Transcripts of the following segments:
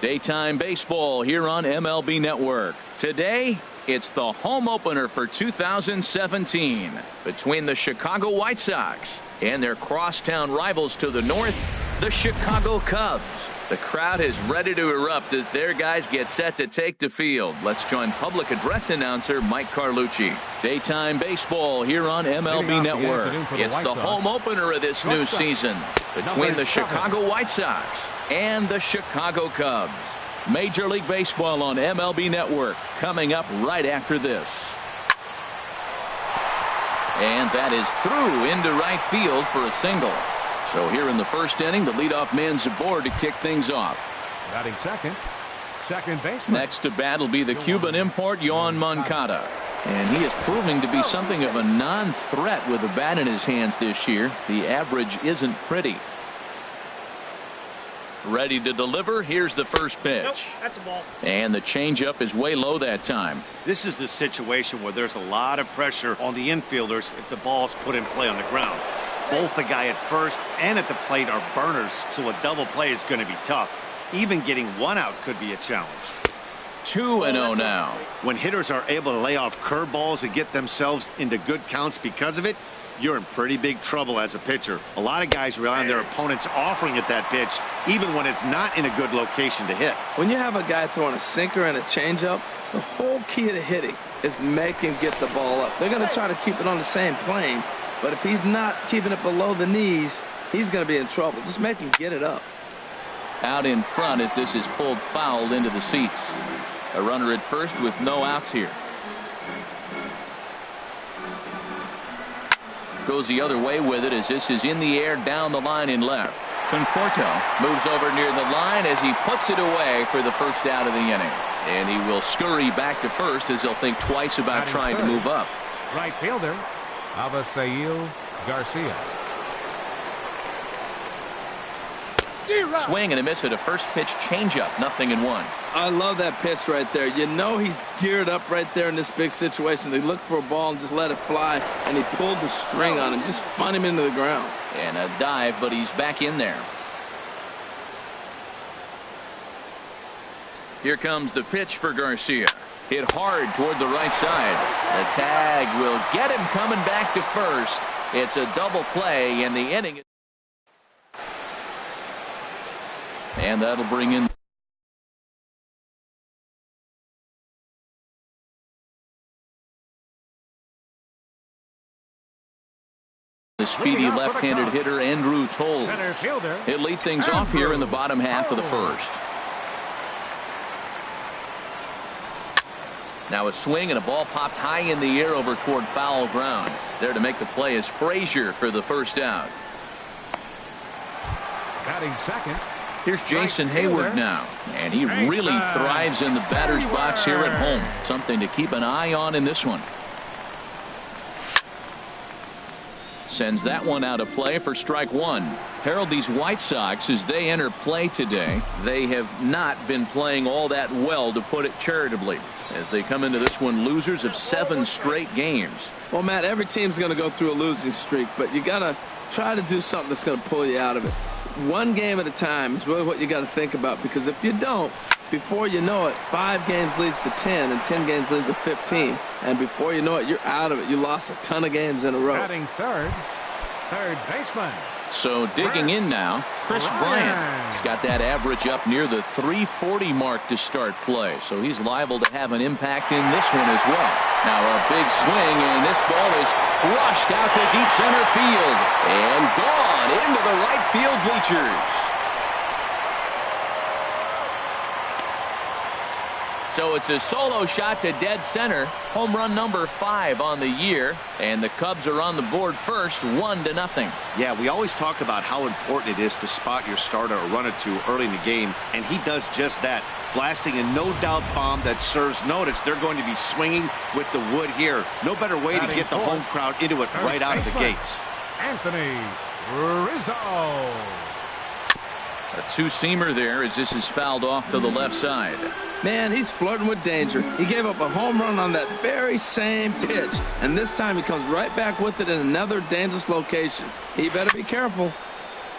Daytime baseball here on MLB Network. Today, it's the home opener for 2017 between the Chicago White Sox and their crosstown rivals to the north, the Chicago Cubs. The crowd is ready to erupt as their guys get set to take the field. Let's join public address announcer Mike Carlucci. Daytime baseball here on MLB Network. It's the home opener of this new season between the Chicago White Sox and the Chicago Cubs. Major League Baseball on MLB Network coming up right after this. And that is through into right field for a single. So here in the first inning, the leadoff man's aboard to kick things off. Batting second baseman. Next to bat will be the Cuban import, Yoan Moncada. And he is proving to be something of a non-threat with the bat in his hands this year. The average isn't pretty. Ready to deliver. Here's the first pitch. Nope, that's a ball. And the changeup is way low that time. This is the situation where there's a lot of pressure on the infielders if the ball's put in play on the ground. Both the guy at first and at the plate are burners, so a double play is going to be tough. Even getting one out could be a challenge. 2-0 now. When hitters are able to lay off curveballs and get themselves into good counts because of it, you're in pretty big trouble as a pitcher. A lot of guys rely on their opponents offering at that pitch, even when it's not in a good location to hit. When you have a guy throwing a sinker and a changeup, the whole key to hitting is make him get the ball up. They're going to try to keep it on the same plane, but if he's not keeping it below the knees, he's going to be in trouble. Just make him get it up. Out in front as this is pulled foul into the seats. A runner at first with no outs here. Goes the other way with it as this is in the air down the line in left. Conforto moves over near the line as he puts it away for the first out of the inning. And he will scurry back to first as he'll think twice about trying to move up. Right fielder, Avisail Garcia. Swing and a miss at a first pitch changeup. 0-1. I love that pitch right there. You know he's geared up right there in this big situation. They look for a ball and just let it fly, and he pulled the string on him, just spun him into the ground. And a dive, but he's back in there. Here comes the pitch for Garcia. Hit hard toward the right side. The tag will get him coming back to first. It's a double play, and the inning. And that'll bring in the speedy left-handed hitter Andrew Toll. He'll lead things off here in the bottom half of the first. Now a swing and a ball popped high in the air over toward foul ground. There to make the play is Frazier for the first out. Batting second. Here's Jason Hayward now, and he really thrives in the batter's box here at home. Something to keep an eye on in this one. Sends that one out of play for strike one. Harold, these White Sox, as they enter play today, they have not been playing all that well, to put it charitably, as they come into this one losers of 7 straight games. Well, Matt, every team's going to go through a losing streak, but you got to try to do something that's going to pull you out of it. One game at a time is really what you got to think about, because if you don't, before you know it, 5 games leads to 10 and 10 games leads to 15, and before you know it, you're out of it. You lost a ton of games in a row. Batting third baseman. So digging in now, Chris Bryant. He's got that average up near the 340 mark to start play, so he's liable to have an impact in this one as well. Now a big swing, and this ball is crushed out to deep center field and gone into the right field bleachers. So it's a solo shot to dead center. Home run number 5 on the year. And the Cubs are on the board first, 1-0. Yeah, we always talk about how important it is to spot your starter or run it to early in the game, and he does just that. Blasting a no-doubt bomb that serves notice. They're going to be swinging with the wood here. No better way to get the home crowd into it right out of the gates. Anthony Rizzo. A two-seamer there as this is fouled off to the left side. Man, he's flirting with danger. He gave up a home run on that very same pitch, and this time he comes right back with it in another dangerous location. He better be careful.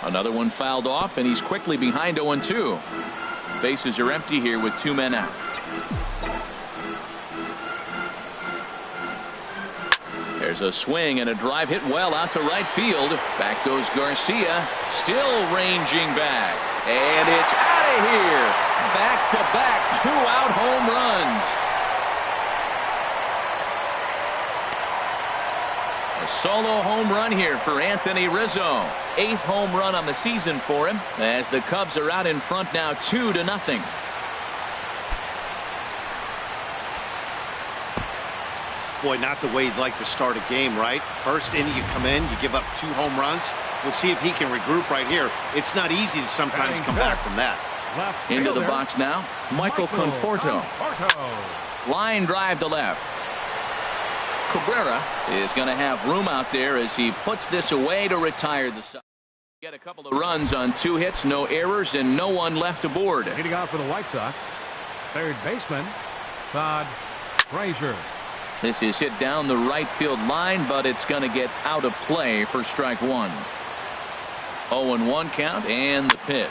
Another one fouled off, and he's quickly behind 0-2. Bases are empty here with 2 men out. There's a swing and a drive hit well out to right field. Back goes Garcia, still ranging back. And it's out of here. Back-to-back 2-out home runs. A solo home run here for Anthony Rizzo. 8th home run on the season for him as the Cubs are out in front now 2-0. Boy, not the way you'd like to start a game, right? First inning, you come in, you give up 2 home runs. We'll see if he can regroup right here. It's not easy to sometimes come back from that. Into the box now, Michael Conforto. Line drive to left. Cabrera is going to have room out there as he puts this away to retire the side. Get a couple of runs on 2 hits, no errors, and no one left aboard. Hitting off for the White Sox, third baseman, Todd Frazier. This is hit down the right field line, but it's going to get out of play for strike 1. 0-1 count and the pitch.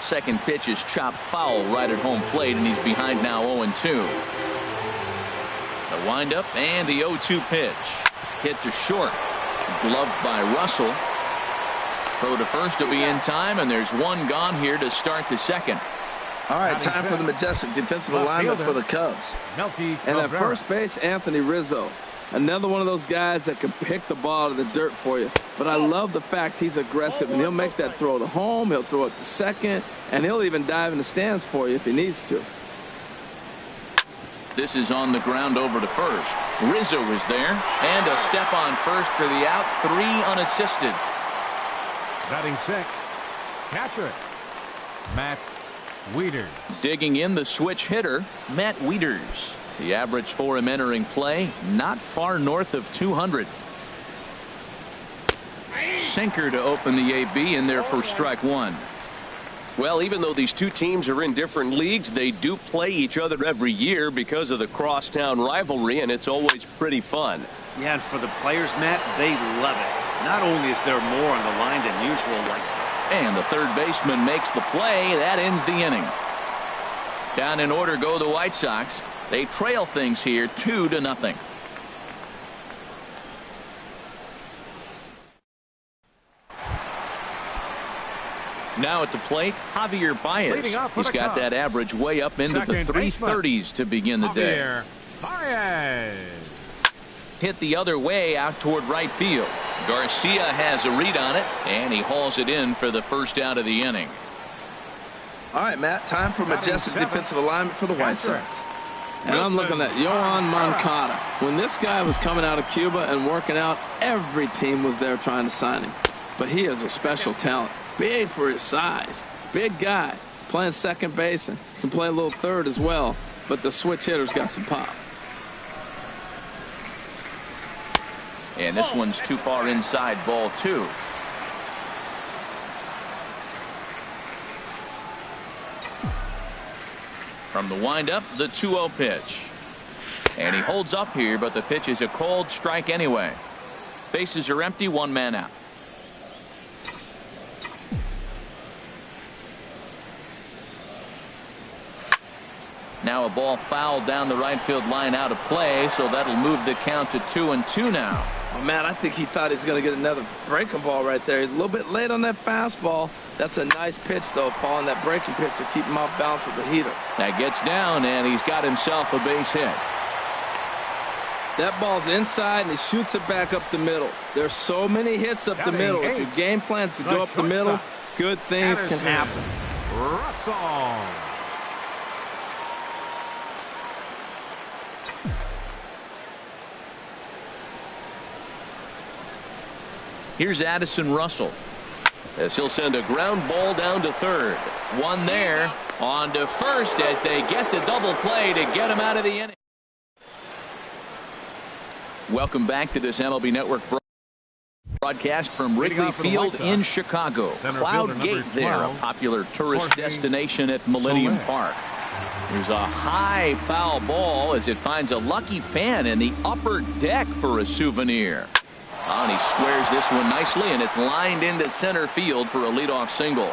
Second pitch is chopped foul right at home plate, and he's behind now 0-2. The windup and the 0-2 pitch. Hit to short. Gloved by Russell. Throw to first to be in time, and there's 1 gone here to start the second. All right, time for the majestic defensive alignment for the Cubs. And at first base, Anthony Rizzo. Another one of those guys that can pick the ball out of the dirt for you. But I love the fact he's aggressive, and he'll make that throw to home, he'll throw it to second, and he'll even dive in the stands for you if he needs to. This is on the ground over to first. Rizzo is there, and a step on first for the out. 3 unassisted. Batting 6th, catcher, Matt Wieters. Digging in the switch hitter, Matt Wieters. The average for him entering play, not far north of 200. Sinker to open the AB in there for strike 1. Well, even though these 2 teams are in different leagues, they do play each other every year because of the crosstown rivalry, and it's always pretty fun. Yeah, and for the players, Matt, they love it. Not only is there more on the line than usual, and the third baseman makes the play. That ends the inning. Down in order go the White Sox. They trail things here 2-0. Now at the plate, Javier Baez. He's got that average way up into the 330s to begin the day. Baez. Hit the other way out toward right field. Garcia has a read on it, and he hauls it in for the first out of the inning. All right, Matt, time for majestic defensive alignment for the White Sox. And I'm looking at Yohan Moncada. When this guy was coming out of Cuba and working out, every team was there trying to sign him. But he is a special talent. Big for his size. Big guy. Playing second base and can play a little third as well. But the switch hitter's got some pop. And this one's too far inside, ball 2. From the windup, the 2-0 pitch. And he holds up here, but the pitch is a called strike anyway. Bases are empty, 1 man out. Now a ball fouled down the right field line out of play, so that'll move the count to 2-2 now. Well, Matt, I think he thought he was going to get another breaking ball right there. He's a little bit late on that fastball. That's a nice pitch, though, following that breaking pitch to keep him off balance with the heater. That gets down, and he's got himself a base hit. That ball's inside, and he shoots it back up the middle. There's so many hits up the middle. If your game plan's to go up the middle, good things can happen. Russell. Here's Addison Russell as he'll send a ground ball down to third. One there, on to first as they get the double play to get him out of the inning. Welcome back to this MLB Network broadcast from Wrigley Field in Chicago. Cloud Gate there, a popular tourist destination at Millennium Park. There's a high foul ball as it finds a lucky fan in the upper deck for a souvenir. And he squares this one nicely, and it's lined into center field for a leadoff single.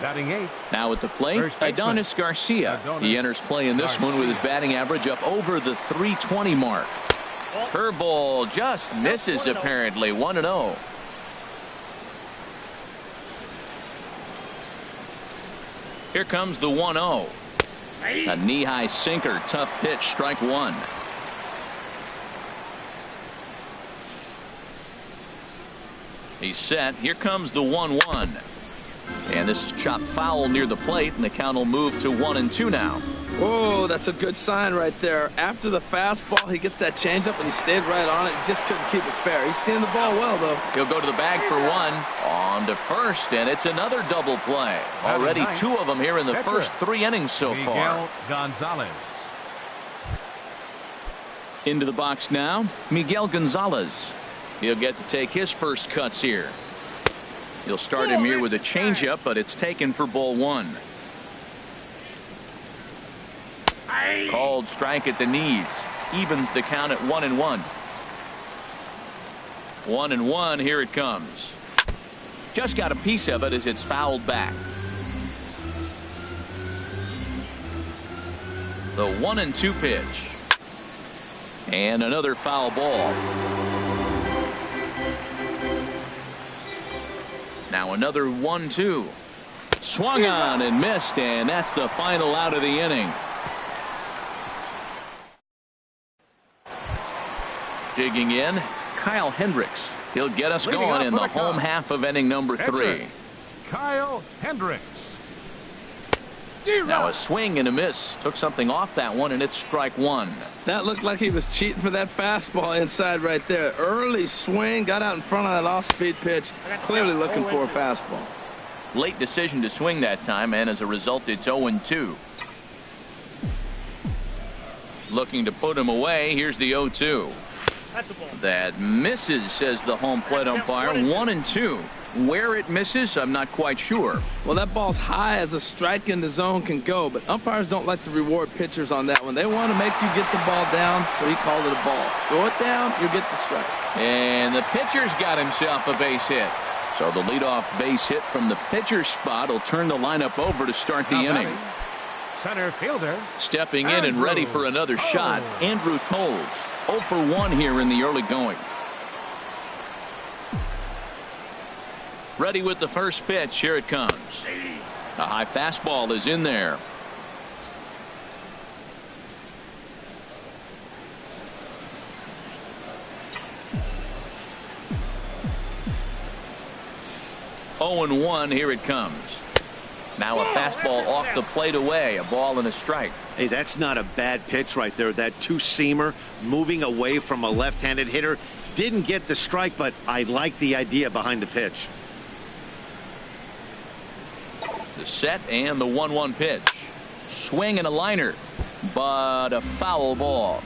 Batting 8. Now at the plate, First baseman. Adonis Garcia. He enters play in this one with his batting average up over the 320 mark. Curveball just misses apparently. 1-0. Here comes the 1-0. A knee-high sinker. Tough pitch. Strike one. He's set. Here comes the 1-1. And this is chopped foul near the plate, and the count will move to 1-2 now. Whoa, that's a good sign right there. After the fastball, he gets that changeup, and he stayed right on it. He just couldn't keep it fair. He's seeing the ball well, though. He'll go to the bag for one. On to first, and it's another double play. Already two of them here in the first 3 innings so far. Miguel Gonzalez. Into the box now, Miguel Gonzalez. He'll get to take his first cuts here. He'll start him here with a changeup, but it's taken for ball one. Called strike at the knees. Evens the count at 1-1. 1-1. Here it comes. Just got a piece of it as it's fouled back. The 1-2 pitch. And another foul ball. Now another 1-2. Swung on and missed, and that's the final out of the inning. Digging in, Kyle Hendricks. He'll get us going in the home half of inning number 3. Kyle Hendricks. Now a swing and a miss. Took something off that one, and it's strike one. That looked like he was cheating for that fastball inside right there. Early swing, got out in front of that off-speed pitch. Clearly looking for a fastball. Late decision to swing that time, and as a result, it's 0-2. Looking to put him away. Here's the 0-2. That misses, says the home plate umpire. 1-2. Where it misses, I'm not quite sure. Well, that ball's high as a strike in the zone can go, but umpires don't like to reward pitchers on that one. They want to make you get the ball down, so he called it a ball. Throw it down, you get the strike. And the pitcher's got himself a base hit. So the leadoff base hit from the pitcher's spot will turn the lineup over to start the inning. Center fielder. Stepping in and ready for another shot, Andrew Toles. 0 for 1 here in the early going. Ready with the first pitch. Here it comes. A high fastball is in there. Oh and 1. Here it comes. Now a fastball off the plate away. A ball and a strike. Hey, that's not a bad pitch right there. That two-seamer moving away from a left-handed hitter. Didn't get the strike, but I like the idea behind the pitch. The set and the 1-1 pitch. Swing and a liner, but a foul ball.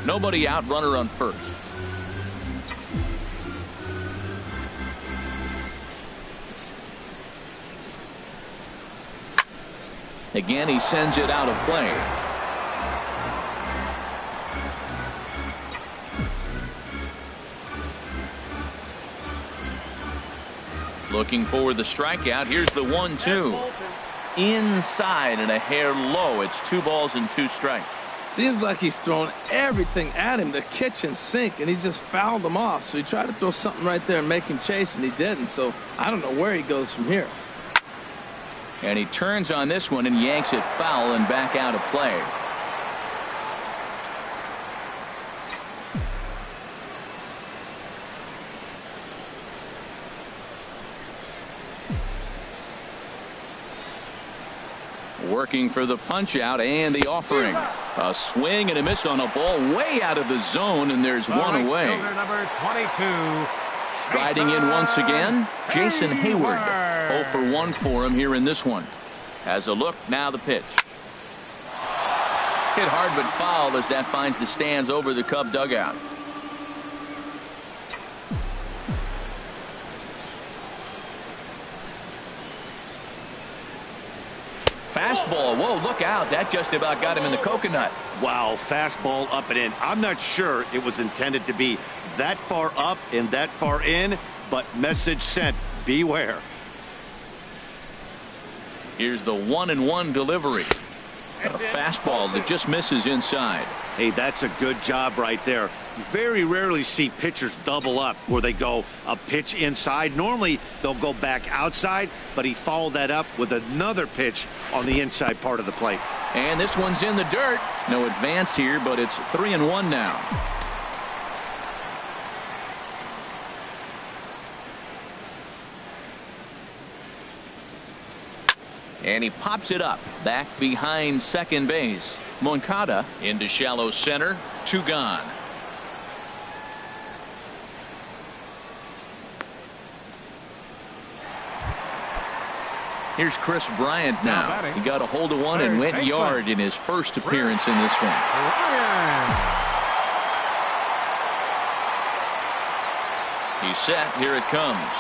Nobody out, runner on first. Again, he sends it out of play. Looking for the strikeout. Here's the 1-2. Inside and a hair low. It's 2 balls and 2 strikes. Seems like he's throwing everything at him, the kitchen sink, and he just fouled him off. So he tried to throw something right there and make him chase, and he didn't. So I don't know where he goes from here. And he turns on this one and yanks it foul and back out of play. Working for the punch out and the offering. A swing and a miss on a ball way out of the zone, and there's one away. Number 22. Riding in once again, Jason Hayward. 0 for 1 for him here in this one. Has a look, now the pitch. Hit hard but foul as that finds the stands over the Cub dugout. Fastball, whoa, look out. That just about got him in the coconut. Wow, fastball up and in. I'm not sure it was intended to be that far up and that far in, but message sent, beware. Here's the 1-1 delivery. A fastball that just misses inside. Hey, that's a good job right there. You very rarely see pitchers double up where they go a pitch inside. Normally, they'll go back outside, but he followed that up with another pitch on the inside part of the plate. And this one's in the dirt. No advance here, but it's 3-1 now. And he pops it up back behind second base. Moncada into shallow center. 2 gone. Here's Chris Bryant now. He got a hold of one and went yard in his first appearance in this one. He's set. Here it comes.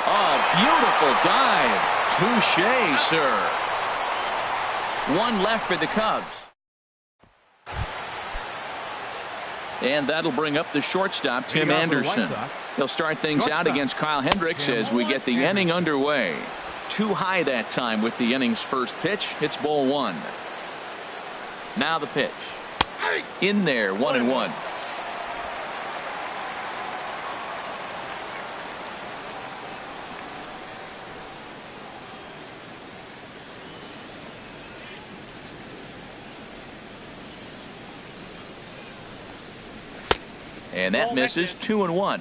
A beautiful dive. Touché, sir. One left for the Cubs. And that'll bring up the shortstop, Tim Anderson. He'll start things out against Kyle Hendricks as we get the inning underway. Too high that time with the inning's first pitch. It's ball 1. Now the pitch. In there, 1-1. And that misses. 2-1.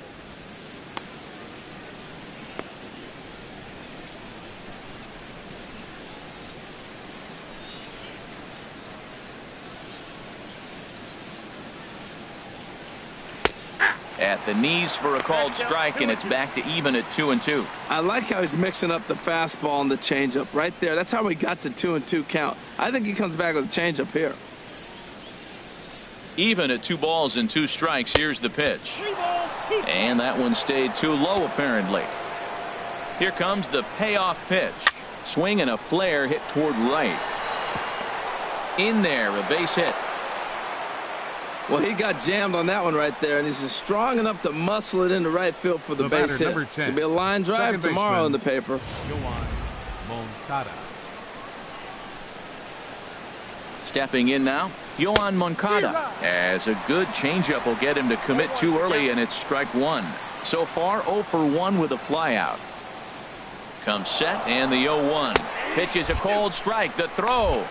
At the knees for a called strike, and it's back to even at 2-2. I like how he's mixing up the fastball and the changeup right there. That's how we got the 2-2 count. I think he comes back with a changeup here. Even at 2 balls and 2 strikes. Here's the pitch. And that one stayed too low, apparently. Here comes the payoff pitch. Swing and a flare hit toward right. In there, a base hit. Well, he got jammed on that one right there, and he's just strong enough to muscle it into right field for the base hit. It's going to be a line drive tomorrow in the paper. Moncada. Stepping in now, Yohan Moncada. As a good changeup will get him to commit too early, and it's strike 1. So far, 0 for 1 with a flyout. Comes set, and the 0-1. Pitches a cold strike. The throw.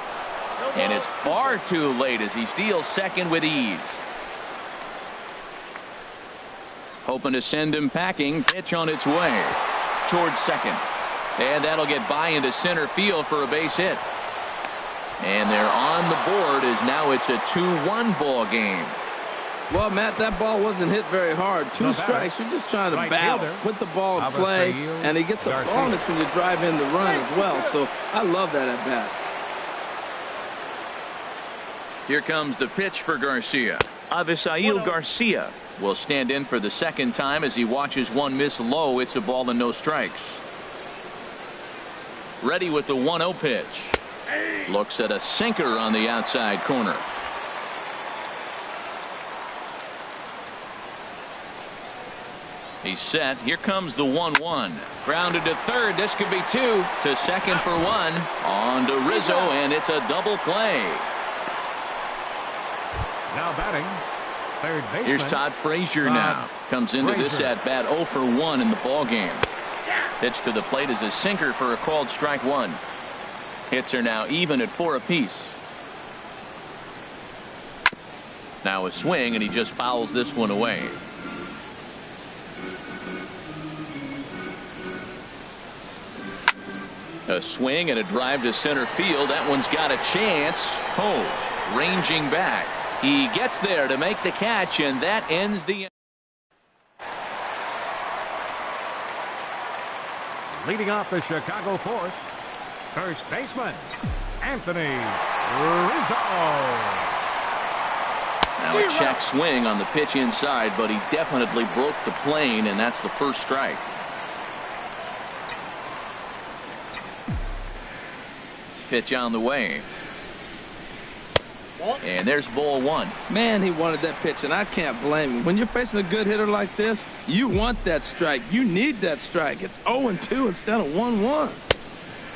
And it's far too late as he steals second with ease. Hoping to send him packing. Pitch on its way towards second. And that'll get by into center field for a base hit. And they're on the board as now it's a 2-1 ball game. Well, Matt, that ball wasn't hit very hard. 2 strikes. You're just trying to battle, put the ball in play, and he gets a bonus when you drive in the run as well. So I love that at bat. Here comes the pitch for Garcia. Avisail Garcia will stand in for the second time as he watches one miss low. It's a ball and no strikes. Ready with the 1-0 pitch. Looks at a sinker on the outside corner. He's set. Here comes the 1-1. Grounded to third. This could be 2. To second for 1. On to Rizzo, and it's a double play. Now batting, third baseman. Here's Todd Frazier now. Comes into this at bat 0 for 1 in the ball game. Pitch to the plate is a sinker for a called strike 1. Hits are now even at 4 apiece. Now a swing, and he just fouls this one away. A swing and a drive to center field. That one's got a chance. Pose ranging back. He gets there to make the catch, and that ends the. Leading off the Chicago fourth, first baseman, Anthony Rizzo. Now a check swing on the pitch inside, but he definitely broke the plane, and that's the first strike. Pitch on the way. And there's ball 1. Man, he wanted that pitch, and I can't blame him. When you're facing a good hitter like this, you want that strike. You need that strike. It's 0-2 instead of 1-1.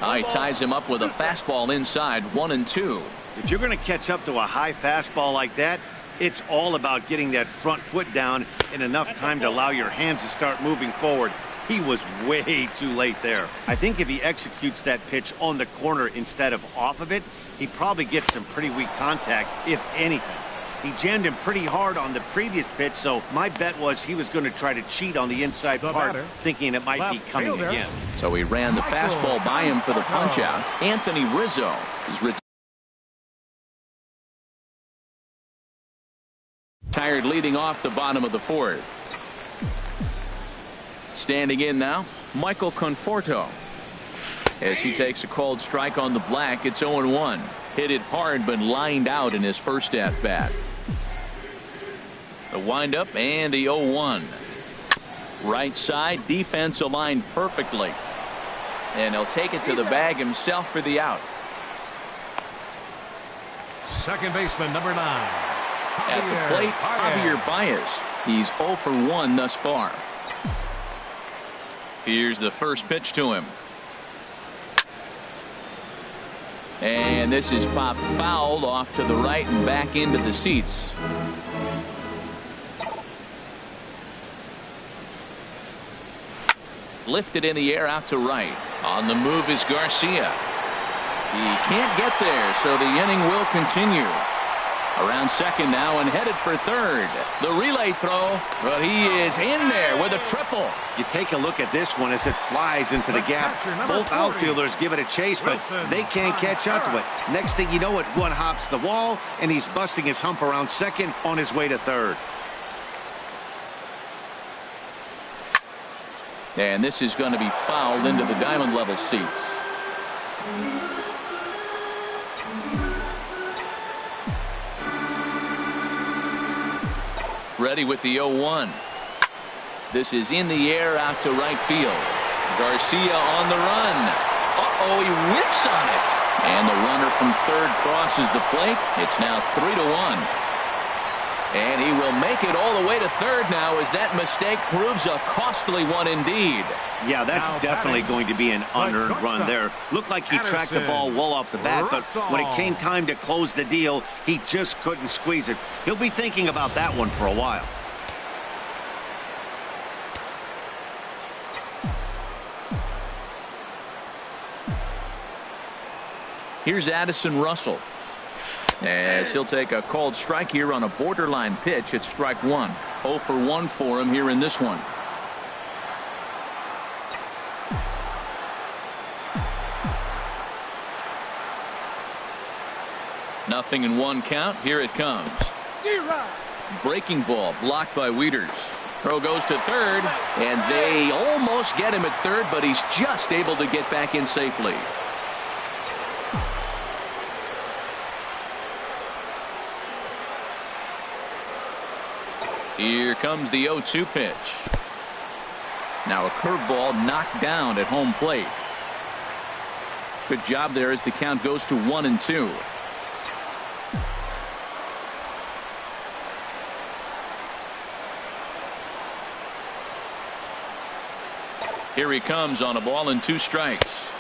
He ties him up with a fastball inside, 1-2. If you're going to catch up to a high fastball like that, it's all about getting that front foot down in enough time to allow your hands to start moving forward. He was way too late there. I think if he executes that pitch on the corner instead of off of it, he probably gets some pretty weak contact, if anything. He jammed him pretty hard on the previous pitch, so my bet was he was going to try to cheat on the inside part, thinking it might be coming again. So he ran the fastball by him for the punch-out. Anthony Rizzo is retired leading off the bottom of the fourth. Standing in now, Michael Conforto. As he takes a called strike on the black, it's 0-1. Hit it hard, but lined out in his first at-bat. The windup and the 0-1. Right side, defense aligned perfectly. And he'll take it to the bag himself for the out. Second baseman, number 9. At the plate, Javier Baez. He's 0 for 1 thus far. Here's the first pitch to him. And this is popped fouled off to the right and back into the seats. Lifted in the air out to right. On the move is Garcia. He can't get there, so the inning will continue. Around second now and headed for third. The relay throw, but he is in there with a triple. You take a look at this one as it flies into the gap. Both outfielders give it a chase, but they can't catch up to it. Next thing you know it, one hops the wall, and he's busting his hump around second on his way to third. And this is going to be fouled into the diamond level seats. Ready with the 0-1. This is in the air out to right field. Garcia on the run. Uh-oh, he whiffs on it. And the runner from third crosses the plate. It's now 3-1. And he will make it all the way to third now as that mistake proves a costly one indeed. Yeah, that's definitely going to be an unearned run there. Looked like he tracked the ball well off the bat, but when it came time to close the deal, he just couldn't squeeze it. He'll be thinking about that one for a while. Here's Addison Russell. As he'll take a called strike here on a borderline pitch at strike one. 0 for 1 for him here in this one. Nothing in 1 count. Here it comes. Breaking ball blocked by Wieters. Throw goes to third, and they almost get him at third, but he's just able to get back in safely. Here comes the 0-2 pitch. Now a curveball knocked down at home plate. Good job there as the count goes to 1-2. Here he comes on a ball and 2 strikes.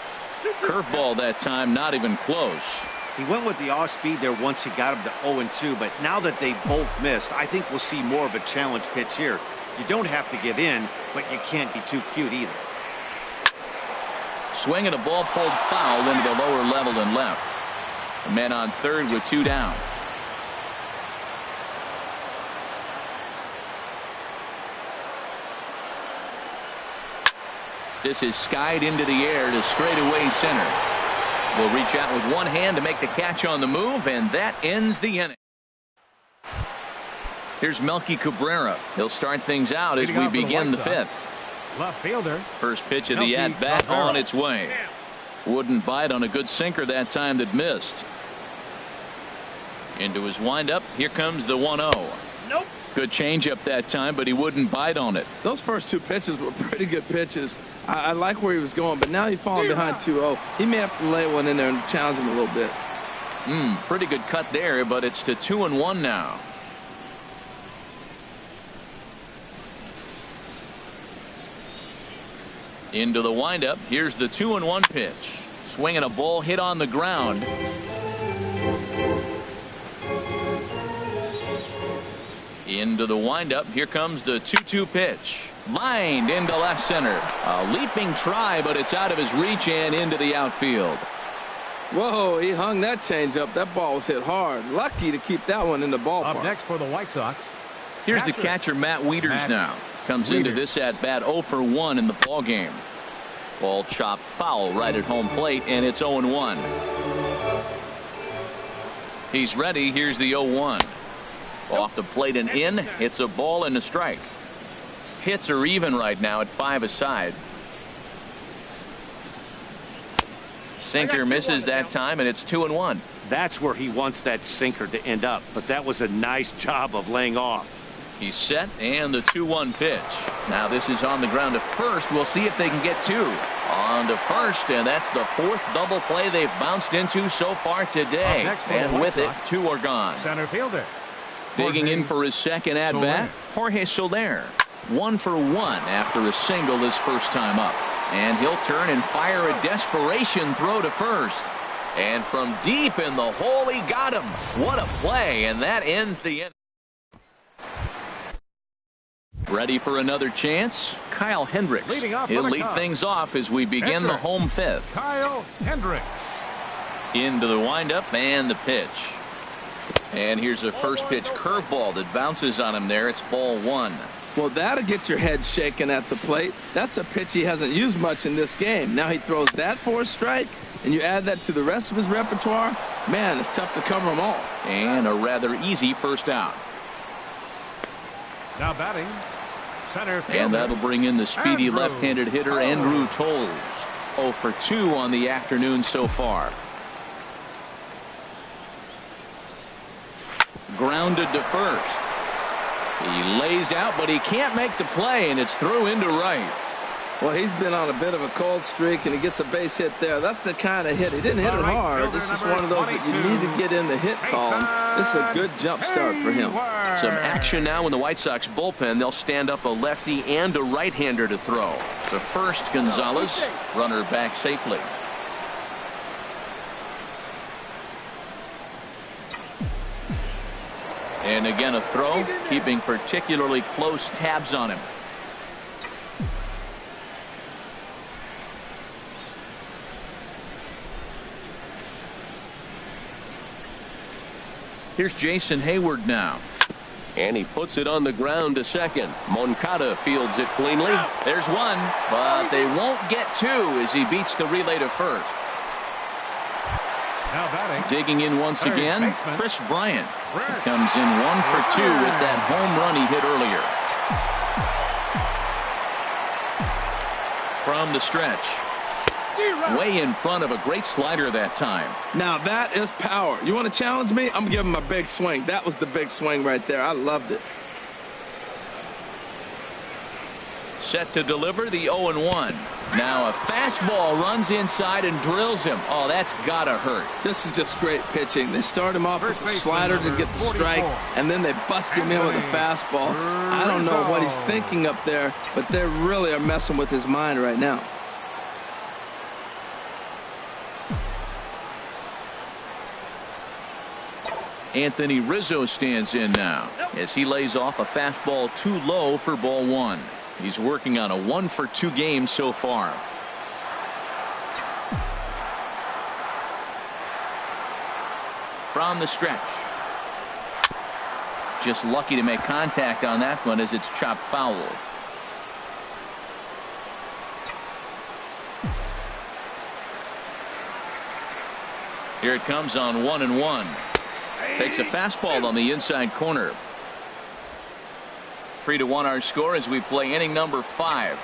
Curveball that time, not even close. He went with the off speed there once he got him to 0-2, but now that they both missed, I think we'll see more of a challenge pitch here. You don't have to give in, but you can't be too cute either. Swinging a ball pulled foul into the lower level and left. The men on third with 2 down. This is skied into the air to straightaway center. Will reach out with one hand to make the catch on the move, and that ends the inning. Here's Melky Cabrera. He'll start things out as we begin the 5th. Left fielder. First pitch of the at-bat on its way. Wouldn't bite on a good sinker that time that missed. Into his windup. Here comes the 1-0. Nope. Good changeup that time, but he wouldn't bite on it. Those first 2 pitches were pretty good pitches. I like where he was going, but now he's falling behind 2-0. He may have to lay one in there and challenge him a little bit. Pretty good cut there, but it's to 2-1 now. Into the windup. Here's the 2-1 pitch. Swinging a ball hit on the ground. Into the windup. Here comes the 2-2 pitch. Lined into left center. A leaping try, but it's out of his reach and into the outfield. Whoa, he hung that changeup. That ball was hit hard. Lucky to keep that one in the ballpark. Up next for the White Sox. Here's the catcher, Matt Wieters now. Comes into this at bat 0 for 1 in the ball game. Ball chopped foul right at home plate, and it's 0-1. He's ready. Here's the 0-1. Off the plate and in. It's a ball and a strike. Hits are even right now at 5 aside. Sinker misses that time, and it's 2-1. That's where he wants that sinker to end up, but that was a nice job of laying off. He's set, and the 2-1 pitch. Now this is on the ground to first. We'll see if they can get 2. On to first, and that's the 4th double play they've bounced into so far today. And with it, 2 are gone. Center fielder. Digging in for his second at-bat, Jorge Soler. 1 for 1 after a single his first time up. And he'll turn and fire a desperation throw to first. And from deep in the hole, he got him. What a play, and that ends the inning. Ready for another chance? Kyle Hendricks. He'll lead things off as we begin the home 5th. Kyle Hendricks. Into the windup and the pitch. And here's a first pitch curveball that bounces on him there. It's ball 1. Well, that'll get your head shaken at the plate. That's a pitch he hasn't used much in this game. Now he throws that for a strike, and you add that to the rest of his repertoire. Man, it's tough to cover them all. And a rather easy first out. Now batting, center fielder. And that'll bring in the speedy left-handed hitter Andrew Toles. 0 for 2 on the afternoon so far. Grounded to first. He lays out, but he can't make the play, and it's through into right. Well, he's been on a bit of a cold streak, and he gets a base hit there. That's the kind of hit. He didn't hit it hard. This is one of those that you need to get in the hit column. This is a good jump start for him. Some action now in the White Sox bullpen. They'll stand up a lefty and a right-hander to throw. The first, Gonzalez, runner back safely. And again a throw, keeping particularly close tabs on him. Here's Jason Hayward now. And he puts it on the ground to second. Moncada fields it cleanly. There's 1, but they won't get 2 as he beats the relay to first. Now batting. Digging in once again, Chris Bryant. He comes in 1 for 2 with that home run he hit earlier. From the stretch. Way in front of a great slider that time. Now that is power. You want to challenge me? I'm giving him a big swing. That was the big swing right there. I loved it. Set to deliver the 0-1. Now a fastball runs inside and drills him. Oh, that's gotta hurt. This is just great pitching. They start him off with the slider to get the strike, and then they bust him in with a fastball. I don't know what he's thinking up there, but they really are messing with his mind right now. Anthony Rizzo stands in now as he lays off a fastball too low for ball 1. He's working on a 1 for 2 game so far. From the stretch. Just lucky to make contact on that one as it's chopped foul. Here it comes on 1-1. Takes a fastball on the inside corner. 3-1 our score as we play inning number 5.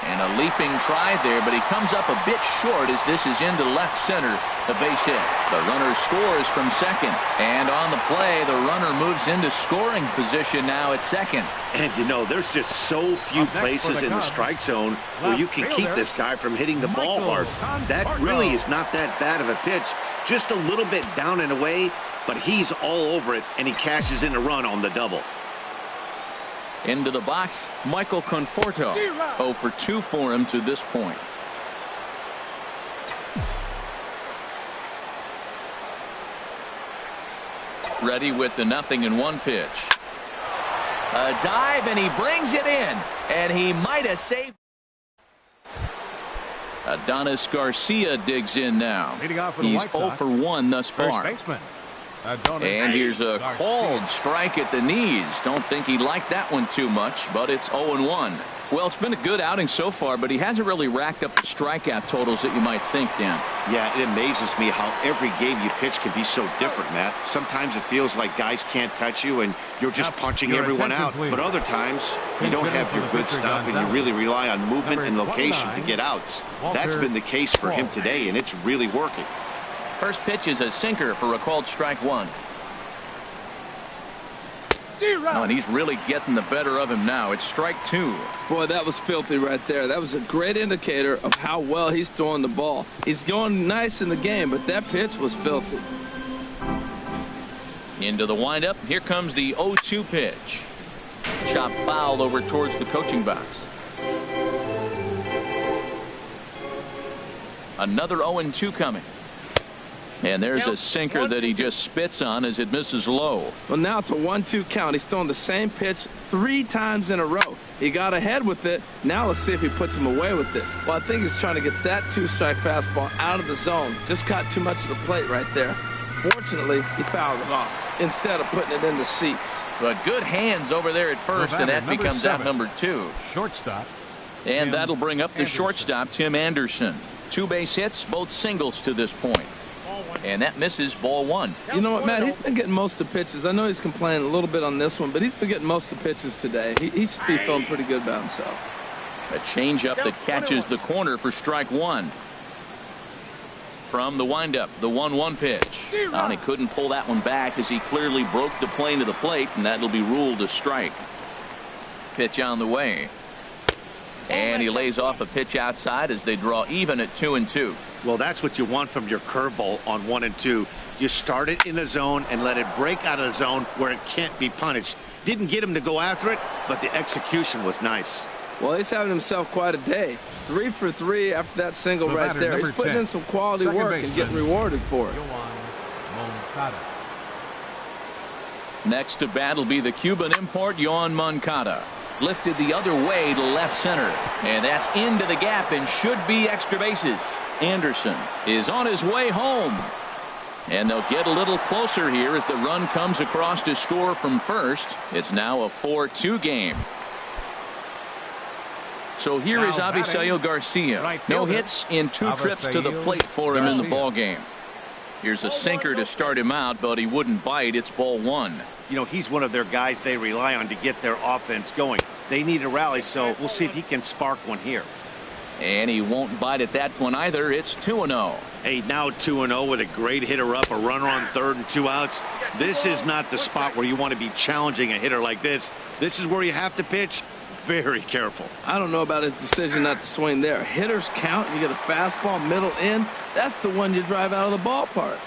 And a leaping try there, but he comes up a bit short as this is into left center. The base hit. The runner scores from second. And on the play, the runner moves into scoring position now at second. And you know, there's just so few places in the strike zone where you can keep this guy from hitting the ball hard. That really is not that bad of a pitch. Just a little bit down and away, but he's all over it, and he cashes in a run on the double. Into the box, Michael Conforto. 0 for 2 for him to this point. Ready with the 0-1 pitch. A dive, and he brings it in. And he might have saved. Adonis Garcia digs in now. He's 0 for 1 thus far. And here's a called strike at the knees. Don't think he liked that one too much, but it's 0-1. Well, it's been a good outing so far, but he hasn't really racked up the strikeout totals that you might think, Dan. Yeah, it amazes me how every game you pitch can be so different, Matt. Sometimes it feels like guys can't touch you and you're just punching everyone out. But other times you don't have your good stuff and you really rely on movement and location to get outs. That's been the case for him today, and it's really working. First pitch is a sinker for a called strike 1. Oh, and he's really getting the better of him now. It's strike 2. Boy, that was filthy right there. That was a great indicator of how well he's throwing the ball. He's going nice in the game, but that pitch was filthy. Into the windup. Here comes the 0-2 pitch. Chop foul over towards the coaching box. Another 0-2 coming. And there's a sinker that he just spits on as it misses low. Well, now it's a 1-2 count. He's throwing the same pitch 3 times in a row. He got ahead with it. Now let's see if he puts him away with it. Well, I think he's trying to get that 2-strike fastball out of the zone. Just caught too much of the plate right there. Fortunately, he fouled it off instead of putting it in the seats. But good hands over there at first, and that becomes out number 2. Shortstop. And that'll bring up the shortstop, Tim Anderson. 2 base hits, both singles to this point. And that misses ball 1. You know what, Matt? He's been getting most of the pitches. I know he's complaining a little bit on this one, but he's been getting most of the pitches today. He should be feeling pretty good about himself. A changeup that catches the corner for strike 1. From the windup, the 1-1 pitch. And he couldn't pull that one back as he clearly broke the plane of the plate, and that'll be ruled a strike. Pitch on the way. And he lays off a pitch outside as they draw even at 2-2. Well, that's what you want from your curveball on 1 and 2. You start it in the zone and let it break out of the zone where it can't be punished. Didn't get him to go after it, but the execution was nice. Well, he's having himself quite a day. 3 for 3 after that single right there. He's putting in some quality work and getting rewarded for it. Next to bat will be the Cuban import, Yoan Moncada. Lifted the other way to left center. And that's into the gap and should be extra bases. Anderson is on his way home. And they'll get a little closer here as the run comes across to score from first. It's now a 4-2 game. So here is Avisail Garcia. No hits in 2 trips to the plate for him in the ball game. Here's a sinker to start him out, but he wouldn't bite. It's ball 1. You know, he's one of their guys they rely on to get their offense going. They need a rally, so we'll see if he can spark one here. And he won't bite at that one either. It's 2-0. Hey, now 2-0 with a great hitter up, a runner on third and 2 outs. This is not the spot where you want to be challenging a hitter like this. This is where you have to pitch very careful. I don't know about his decision not to swing there. Hitters count. You get a fastball middle in. That's the one you drive out of the ballpark.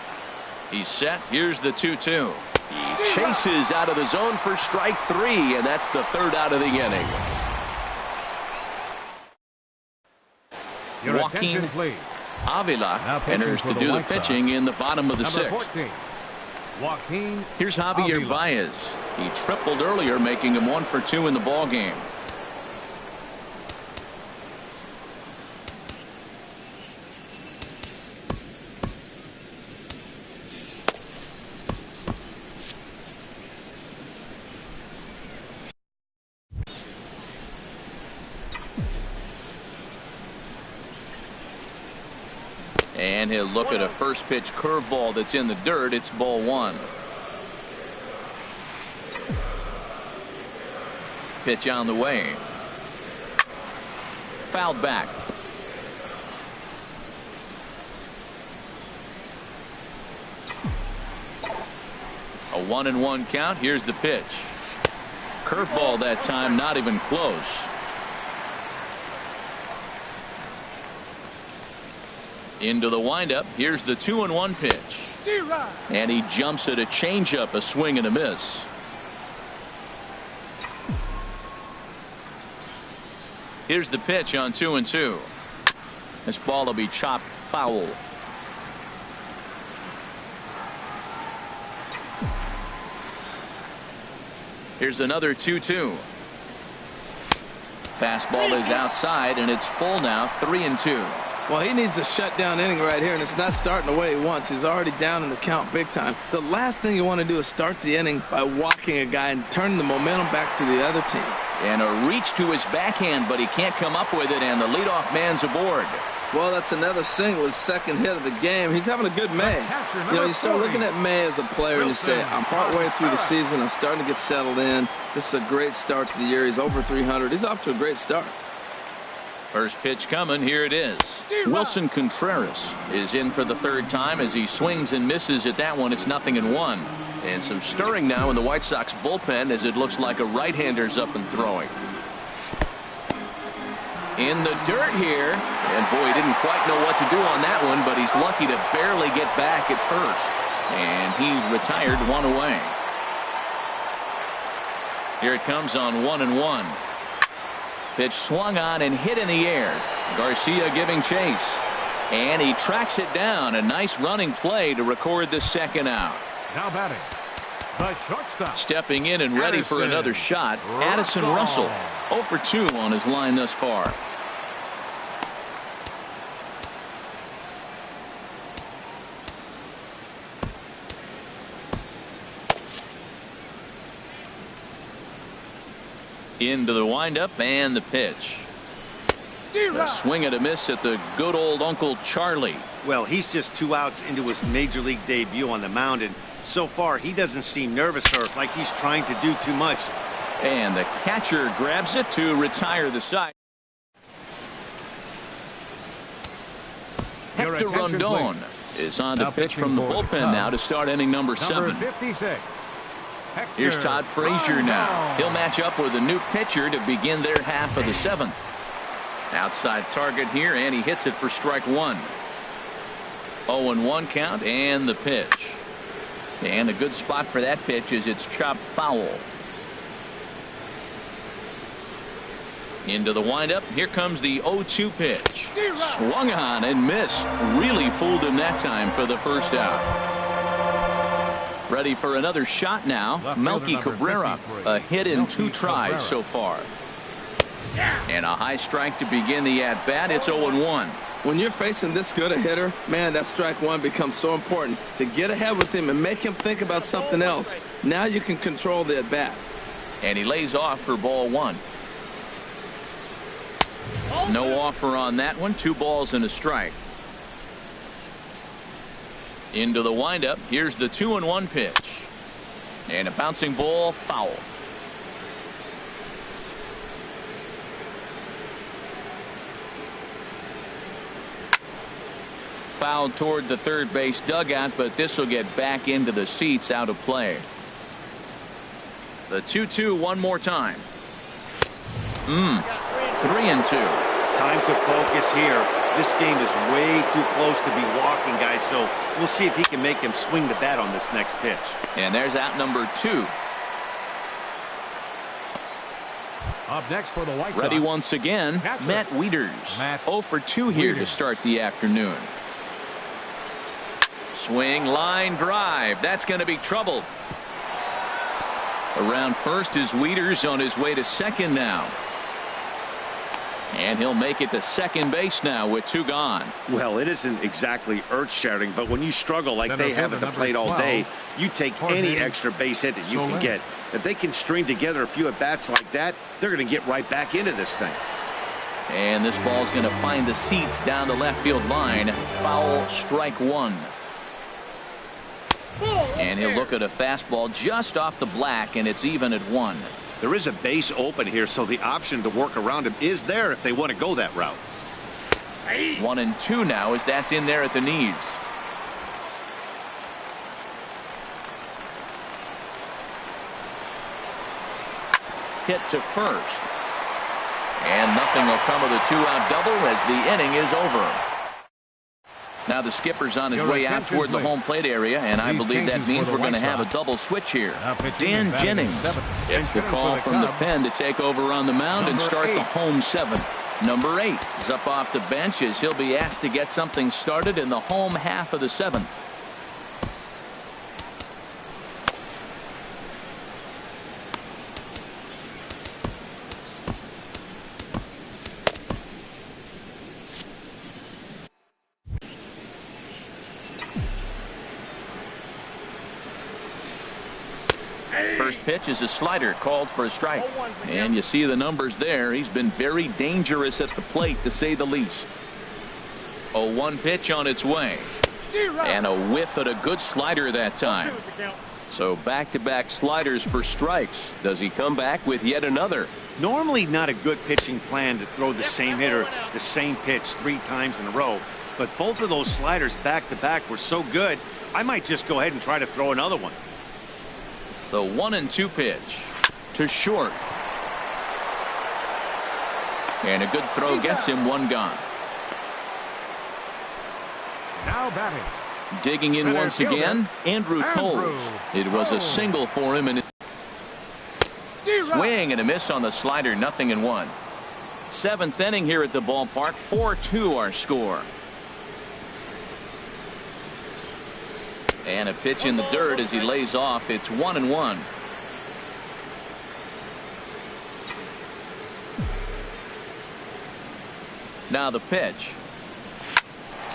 He's set. Here's the 2-2. He chases out of the zone for strike 3, and that's the 3rd out of the inning. Joaquin Avila enters to do the pitching in the bottom of the 6th. Here's Javier Baez. He tripled earlier, making him 1 for 2 in the ball game. And he'll look at a first pitch curveball that's in the dirt. It's ball 1. Pitch on the way. Fouled back. A 1-1 count. Here's the pitch. Curveball that time, not even close. Into the windup. Here's the 2-1 pitch. And he jumps at a changeup, a swing and a miss. Here's the pitch on 2-2. This ball will be chopped foul. Here's another 2-2. Fastball is outside, and it's full now, 3-2. Well, he needs a shutdown inning right here, and it's not starting the way he wants. He's already down in the count big time. The last thing you want to do is start the inning by walking a guy and turning the momentum back to the other team. And a reach to his backhand, but he can't come up with it, and the leadoff man's aboard. Well, that's another single, his second hit of the game. He's having a good May. You know, you start looking at May as a player and you say, I'm partway through the season. I'm starting to get settled in. This is a great start to the year. He's over 300. He's off to a great start. First pitch coming. Here it is. Wilson Contreras is in for the third time as he swings and misses at that one. It's 0-1. And some stirring now in the White Sox bullpen as it looks like a right-hander's up and throwing. In the dirt here, and boy, he didn't quite know what to do on that one, but he's lucky to barely get back at first, and he's retired, one away. Here it comes on 1-1. Pitch swung on and hit in the air. Garcia giving chase, and he tracks it down. A nice running play to record the second out. Now batting, the shortstop. Stepping in and ready for another shot, Addison Russell. 0 for 2 on his line thus far. Into the windup and the pitch. A swing and a miss at the good old Uncle Charlie. Well, he's just 2 outs into his major league debut on the mound, and so far he doesn't seem nervous or like he's trying to do too much. And the catcher grabs it to retire the side. Hector Rondon is on to pitch from the bullpen now to start inning number 7. 56. Here's Todd Frazier now. He'll match up with a new pitcher to begin their half of the 7th. Outside target here, and he hits it for strike 1. 0-1 count and the pitch. And a good spot for that pitch is it's chopped foul. Into the windup. Here comes the 0-2 pitch. Swung on and missed. Really fooled him that time for the first out. Ready for another shot now. Melky Cabrera. A hit in 2 tries so far. And a high strike to begin the at-bat. It's 0-1. When you're facing this good a hitter, man, that strike 1 becomes so important to get ahead with him and make him think about something else. Now you can control the at-bat. And he lays off for ball 1. No offer on that one. 2 balls and a strike. Into the windup. Here's the 2-1 pitch. And a bouncing ball, foul. Fouled toward the third base dugout, but this will get back into the seats, out of play. The 2-2 one more time. 3-2. Time to focus here. This game is way too close to be walking, guys, so we'll see if he can make him swing the bat on this next pitch. And there's out number 2. Up next for the White Sox. Ready once again, Matt Wieters. 0 for 2 here to start the afternoon. Swing, line drive. That's going to be trouble. Around first is Wieters, on his way to second now. And he'll make it to second base now with 2 gone. Well, it isn't exactly earth-shattering, but when you struggle like they have at the plate all day, you take any extra base hit that you can get. If they can string together a few at-bats like that, they're going to get right back into this thing. And this ball's going to find the seats down the left field line. Foul, strike 1. And he'll look at a fastball just off the black, and it's even at 1. There is a base open here, so the option to work around him is there if they want to go that route. 1-2 now as that's in there at the knees. Hit to first. And nothing will come of the 2-out double as the inning is over. Now the skipper's on his Your way out attention, toward the please. home plate area, and I These believe that changes means for we're the going to White have a Sox. double switch here. Now pitching Dan and batting in Jennings seventh. gets the And call for the from the Cubs, pen to take over on the mound and number start the 8. home seventh. Number 8 is up off the bench as he'll be asked to get something started in the home half of the seventh. First pitch is a slider called for a strike. And you see the numbers there. He's been very dangerous at the plate, to say the least. 0-1 pitch on its way. And a whiff at a good slider that time. So back-to-back sliders for strikes. Does he come back with yet another? Normally not a good pitching plan to throw the same hitter the same pitch 3 times in a row. But both of those sliders back-to-back were so good, I might just go ahead and try to throw another one. The 1-2 pitch to short. And a good throw gets him one gone. Now batting. Digging in Center once fielder, again, Andrew Toles. It was a single for him. And swing and a miss on the slider, 0-1. 7th inning here at the ballpark. 4-2 our score. And a pitch in the dirt as he lays off. It's 1-1. Now the pitch.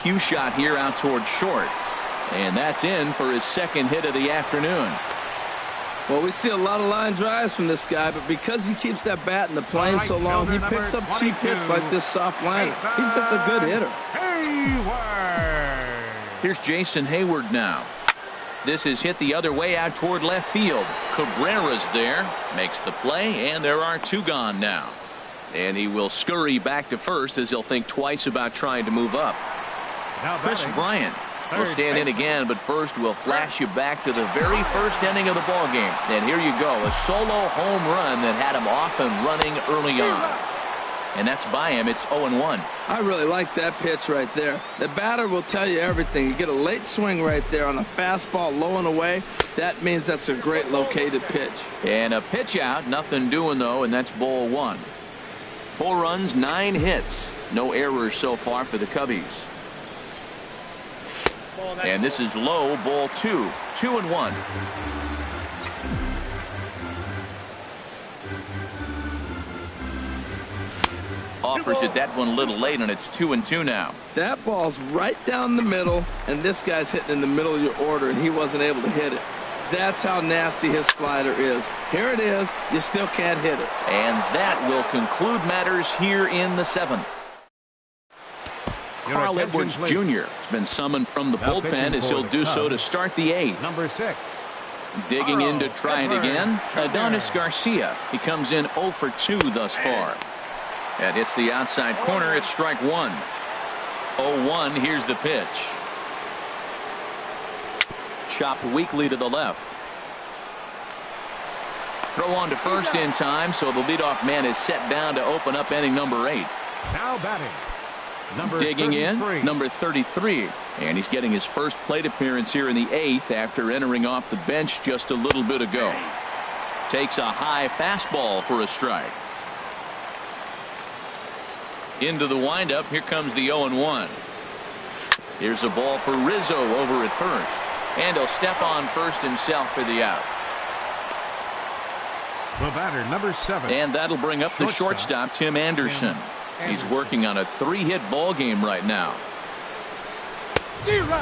Cue shot here out toward short. And that's in for his second hit of the afternoon. Well, we see a lot of line drives from this guy, but because he keeps that bat in the plane so long, he picks up cheap hits like this soft liner. He's just a good hitter. Hayward. Here's Jason Hayward now. This is hit the other way out toward left field. Cabrera's there, makes the play, and there are 2 gone now. And he will scurry back to first as he'll think twice about trying to move up. Now Chris batting. Bryant will stand in again, but first we'll flash you back to the very first inning of the ball game. And here you go, a solo home run that had him off and running early on. And that's by him. It's 0-1. I really like that pitch right there. The batter will tell you everything. You get a late swing right there on a fastball low and away. That means that's a great located pitch. And a pitch out, nothing doing though, and that's ball 1. 4 runs, 9 hits. No errors so far for the Cubbies. And this is low, ball 2. 2-1. Offers it that one a little late, and it's 2-2 now. That ball's right down the middle, and this guy's hitting in the middle of your order, and he wasn't able to hit it. That's how nasty his slider is. Here it is. You still can't hit it. And that will conclude matters here in the 7th. Carl Edwards Jr. has been summoned from the bullpen as he'll do so to start the 8th. Number 6. Digging in to try it again, Adonis Garcia. He comes in 0 for 2 thus far. That hits the outside corner. It's strike 1. 0-1. Here's the pitch. Chopped weakly to the left. Throw on to first in time, so the leadoff man is set down to open up inning number 8. Now batting. Number Digging 33. in, number 33. And he's getting his first plate appearance here in the 8th after entering off the bench just a little bit ago. Takes a high fastball for a strike. Into the windup. Here comes the 0-1. Here's a ball for Rizzo over at first. And he'll step on first himself for the out. The batter, number 7. And that'll bring up the shortstop, Tim Anderson. He's working on a 3-hit ball game right now.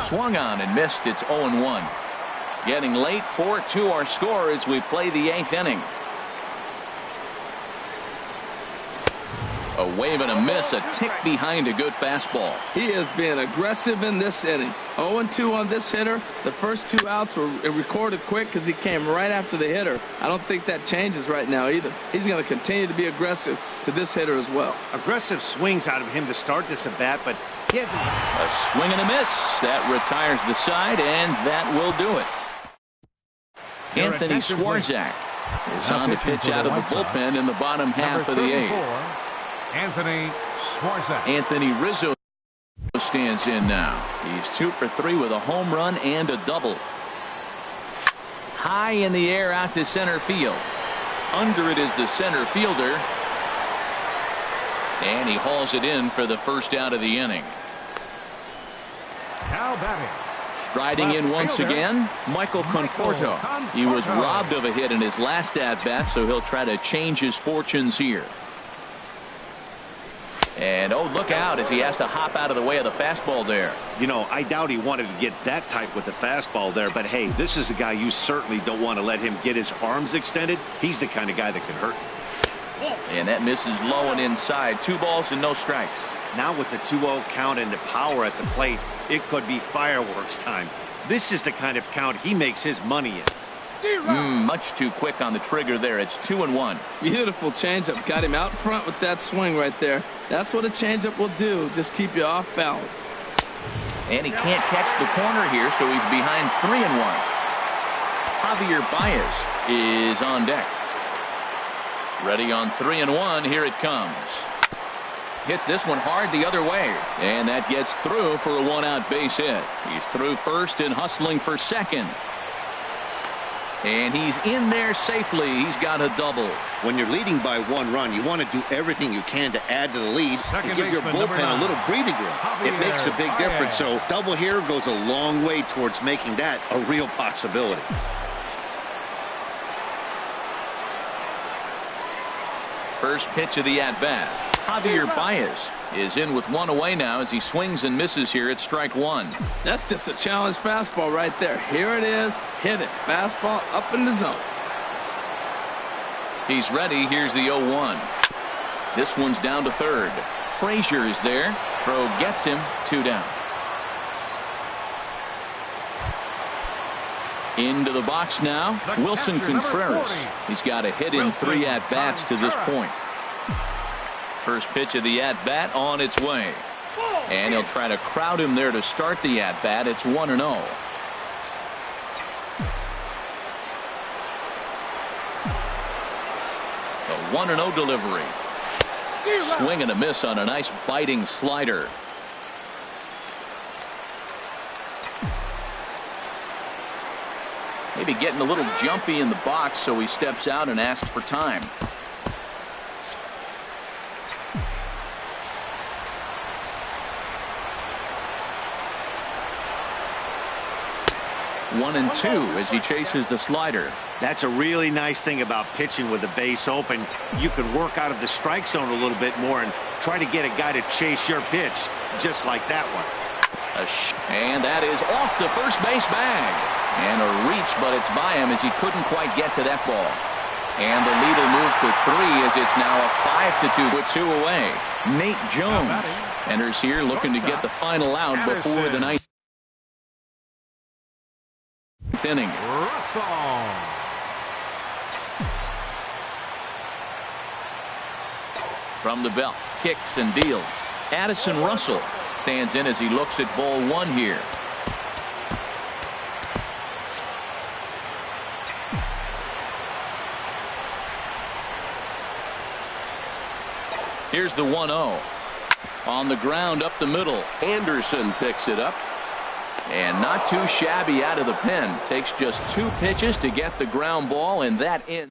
Swung on and missed. It's 0-1. Getting late. 4-2 our score as we play the 8th inning. A wave and a miss, a tick behind a good fastball. He is being aggressive in this inning. 0-2 on this hitter. The first 2 outs were recorded quick because he came right after the hitter. I don't think that changes right now either. He's going to continue to be aggressive to this hitter as well. Aggressive swings out of him to start this at bat, but he hasn't. A swing and a miss. That retires the side, and that will do it. Anthony Swarzak is on to pitch out of the bullpen in the bottom half of the 8th. Anthony Swarzak. Anthony Rizzo stands in now. He's 2 for 3 with a home run and a double. High in the air out to center field. Under it is the center fielder. And he hauls it in for the first out of the inning. Now batting. Striding in once again, Michael Conforto. He was robbed of a hit in his last at-bat, so he'll try to change his fortunes here. And, oh, look out as he has to hop out of the way of the fastball there. You know, I doubt he wanted to get that tight with the fastball there, but hey, this is a guy you certainly don't want to let him get his arms extended. He's the kind of guy that can hurt you. And that misses low and inside. 2 balls and no strikes. Now with the 2-0 count and the power at the plate, it could be fireworks time. This is the kind of count he makes his money in. Much too quick on the trigger there. It's 2-1. Beautiful changeup. Got him out front with that swing right there. That's what a changeup will do. Just keep you off balance. And he can't catch the corner here, so he's behind 3-1. Javier Baez is on deck. Ready on 3-1. Here it comes. Hits this one hard the other way. And that gets through for a 1-out base hit. He's through first and hustling for second. And he's in there safely. He's got a double. When you're leading by 1 run, you want to do everything you can to add to the lead and give your bullpen a little breathing room. It makes a big difference. So double here goes a long way towards making that a real possibility. First pitch of the at-bat. Javier Baez is in with 1 away now as he swings and misses here at strike 1. That's just a challenge fastball right there. Here it is. Hit it. Fastball up in the zone. He's ready. Here's the 0-1. This one's down to third. Frazier is there. Throw gets him. 2 down. Into the box now. Wilson Contreras. He's got a hit in 3 at-bats to this point. First pitch of the at-bat on its way. And he'll try to crowd him there to start the at-bat. It's 1-0. The 1-0 delivery. Swing and a miss on a nice biting slider. Maybe getting a little jumpy in the box, so he steps out and asks for time. One and 2 as he chases the slider. That's a really nice thing about pitching with the base open. You can work out of the strike zone a little bit more and try to get a guy to chase your pitch, just like that one. And that is off the first base bag. And a reach, but it's by him as he couldn't quite get to that ball. And the lead will move to 3 as it's now a 5-2 with 2 away. Nate Jones enters here looking to get the final out before the 9th inning. From the belt, kicks and deals. Addison Russell stands in as he looks at ball 1 here. Here's the 1-0. On the ground up the middle. Anderson picks it up. And not too shabby out of the pen. Takes just 2 pitches to get the ground ball, and that in.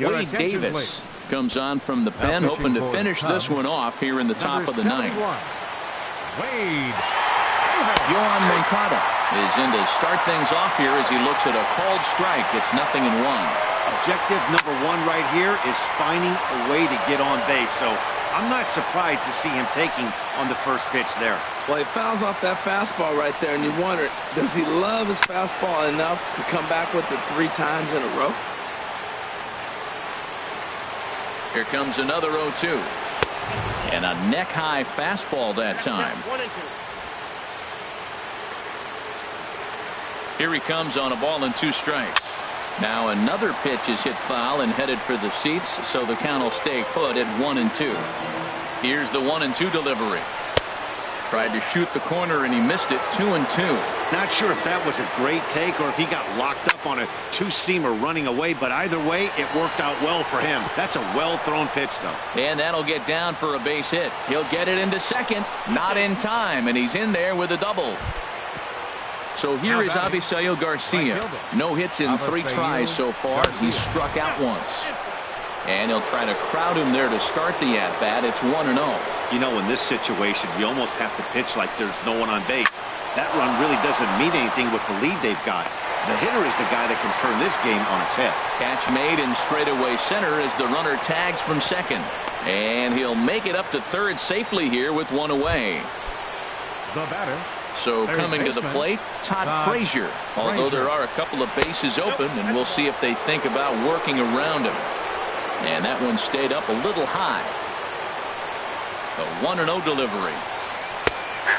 Wade Davis comes on from the pen, hoping to finish this one off here in the top of the 9th. Yohan Moncada is in to start things off here as he looks at a called strike. It's 0-1. Objective number 1 right here is finding a way to get on base. So I'm not surprised to see him taking on the first pitch there. Well, he fouls off that fastball right there, and you wonder, does he love his fastball enough to come back with it 3 times in a row? Here comes another 0-2. And a neck-high fastball that time. Here he comes on a ball and 2 strikes. Now another pitch is hit foul and headed for the seats, so the count will stay put at 1-2. Here's the 1-2 delivery. Tried to shoot the corner, and he missed it. 2-2. Not sure if that was a great take or if he got locked up on a two-seamer running away, but either way, it worked out well for him. That's a well-thrown pitch, though. And that'll get down for a base hit. He'll get it into second. Not in time, and he's in there with a double. So here is Avisail Garcia. No hits in 3 tries so far. He's struck out once. And he'll try to crowd him there to start the at-bat. It's 1-0. You know, in this situation, you almost have to pitch like there's no one on base. That run really doesn't mean anything with the lead they've got. The hitter is the guy that can turn this game on its head. Catch made in straightaway center as the runner tags from second. And he'll make it up to third safely here with 1 away. The batter. So coming to the plate, Todd Frazier. Although there are a couple of bases open, and we'll see if they think about working around him. And that one stayed up a little high. The 1-0 delivery.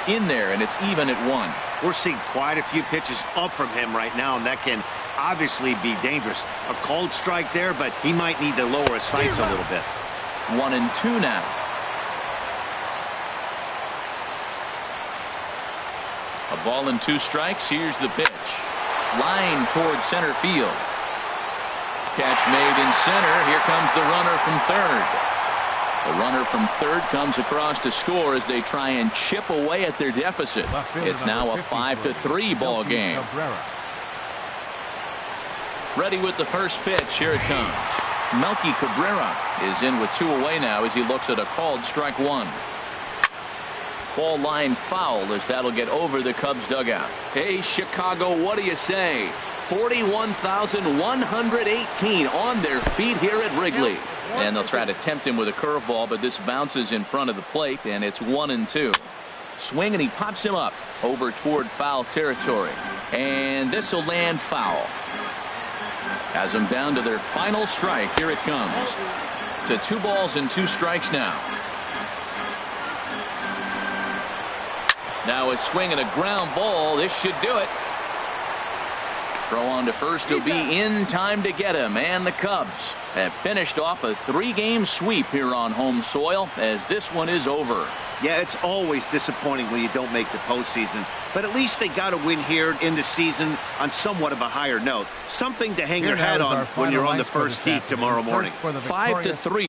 In there, and it's even at 1. We're seeing quite a few pitches up from him right now, and that can obviously be dangerous. A cold strike there, but he might need to lower his sights a little bit. 1-2 now. A ball and 2 strikes. Here's the pitch. Line towards center field. Catch made in center. Here comes the runner from third. The runner from third comes across to score as they try and chip away at their deficit. It's now a 5-3 ball game. Ready with the first pitch. Here it comes. Melky Cabrera is in with 2 away now as he looks at a called strike 1. Ball line foul as that'll get over the Cubs dugout. Hey, Chicago, what do you say? 41,118 on their feet here at Wrigley. And they'll try to tempt him with a curveball, but this bounces in front of the plate, and it's 1-2. Swing, and he pops him up over toward foul territory. And this will land foul. Has them down to their final strike. Here it comes. To 2 balls and 2 strikes now. Now a swing and a ground ball. This should do it. Throw on to first. He'll be in time to get him. And the Cubs have finished off a 3-game sweep here on home soil as this one is over. Yeah, it's always disappointing when you don't make the postseason, but at least they got a win here in the season on somewhat of a higher note. Something to hang your hat on when you're on the first tee tomorrow morning. 5-3.